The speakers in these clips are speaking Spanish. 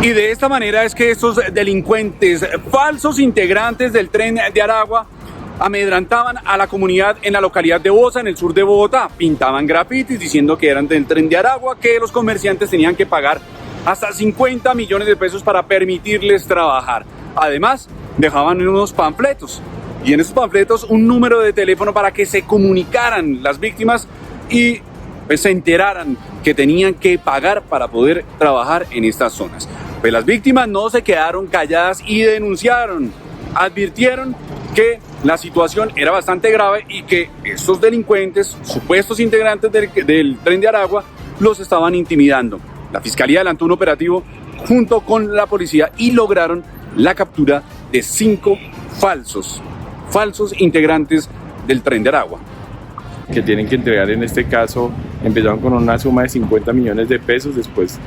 Y de esta manera es que estos delincuentes, falsos integrantes del Tren de Aragua, amedrantaban a la comunidad en la localidad de Bosa, en el sur de Bogotá. Pintaban grafitis diciendo que eran del Tren de Aragua, que los comerciantes tenían que pagar hasta 50 millones de pesos para permitirles trabajar. Además, dejaban unos panfletos, y en esos panfletos un número de teléfono para que se comunicaran las víctimas y pues se enteraran que tenían que pagar para poder trabajar en estas zonas. Pues las víctimas no se quedaron calladas y denunciaron, advirtieron que la situación era bastante grave y que estos delincuentes, supuestos integrantes del Tren de Aragua, los estaban intimidando. La Fiscalía adelantó un operativo junto con la policía y lograron la captura de 5 falsos integrantes del Tren de Aragua. Que tienen que entregar en este caso, empezaron con una suma de 50 millones de pesos, después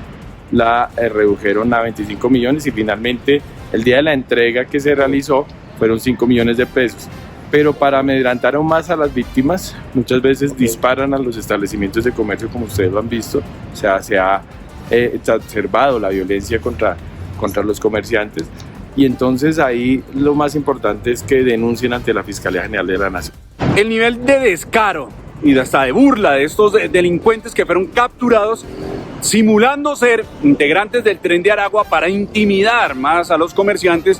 la redujeron a 25 millones y finalmente el día de la entrega que se realizó fueron 5 millones de pesos. Pero para amedrantar aún más a las víctimas, muchas veces disparan a los establecimientos de comercio, como ustedes lo han visto. O sea, se ha exacerbado la violencia contra los comerciantes. Y entonces ahí lo más importante es que denuncien ante la Fiscalía General de la Nación. El nivel de descaro y hasta de burla de estos delincuentes que fueron capturados simulando ser integrantes del Tren de Aragua para intimidar más a los comerciantes,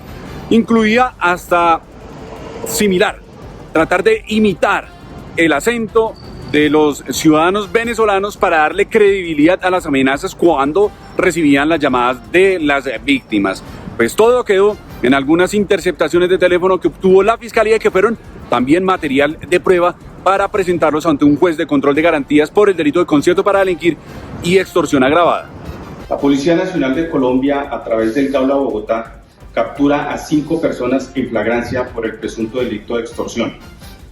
incluía hasta tratar de imitar el acento de los ciudadanos venezolanos para darle credibilidad a las amenazas cuando recibían las llamadas de las víctimas. Pues todo quedó en algunas interceptaciones de teléfono que obtuvo la Fiscalía, que fueron también material de prueba para presentarlos ante un juez de control de garantías por el delito de concierto para delinquir y extorsión agravada. La Policía Nacional de Colombia, a través del Gaula Bogotá, captura a 5 personas en flagrancia por el presunto delito de extorsión.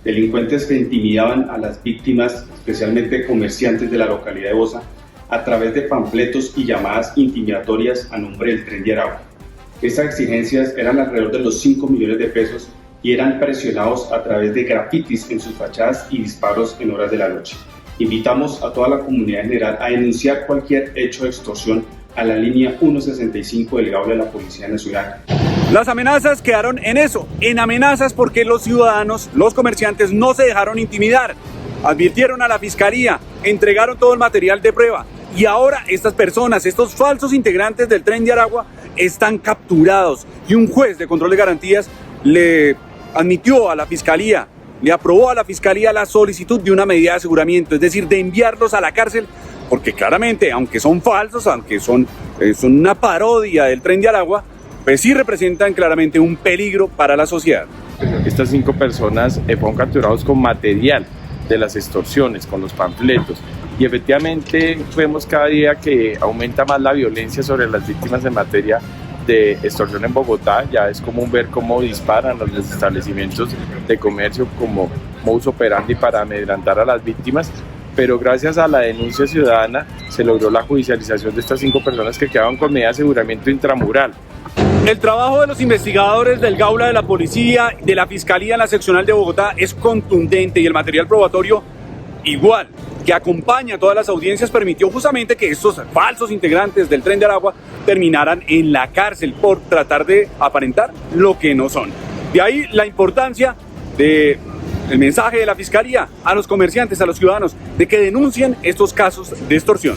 Delincuentes que intimidaban a las víctimas, especialmente comerciantes de la localidad de Bosa, a través de panfletos y llamadas intimidatorias a nombre del Tren de Aragua. Estas exigencias eran alrededor de los 5 millones de pesos y eran presionados a través de grafitis en sus fachadas y disparos en horas de la noche. Invitamos a toda la comunidad en general a denunciar cualquier hecho de extorsión a la línea 165 del Gaula de la Policía Nacional. Las amenazas quedaron en eso, en amenazas porque los ciudadanos, los comerciantes no se dejaron intimidar, advirtieron a la Fiscalía, entregaron todo el material de prueba y ahora estas personas, estos falsos integrantes del Tren de Aragua están capturados y un juez de control de garantías le admitió a la Fiscalía, le aprobó a la Fiscalía la solicitud de una medida de aseguramiento, es decir, de enviarlos a la cárcel, porque claramente, aunque son falsos, aunque son una parodia del Tren de Aragua, pues sí representan claramente un peligro para la sociedad. Estas 5 personas fueron capturados con material de las extorsiones, con los panfletos, y efectivamente vemos cada día que aumenta más la violencia sobre las víctimas en materia de extorsión en Bogotá. Ya es común ver cómo disparan a los establecimientos de comercio como modus operandi para amedrantar a las víctimas, pero gracias a la denuncia ciudadana se logró la judicialización de estas 5 personas que quedaban con medida de aseguramiento intramural. El trabajo de los investigadores del Gaula de la Policía, de la Fiscalía en la seccional de Bogotá es contundente y el material probatorio igual, que acompaña a todas las audiencias, permitió justamente que estos falsos integrantes del Tren de Aragua terminaran en la cárcel por tratar de aparentar lo que no son. De ahí la importancia del mensaje de la Fiscalía a los comerciantes, a los ciudadanos, de que denuncien estos casos de extorsión.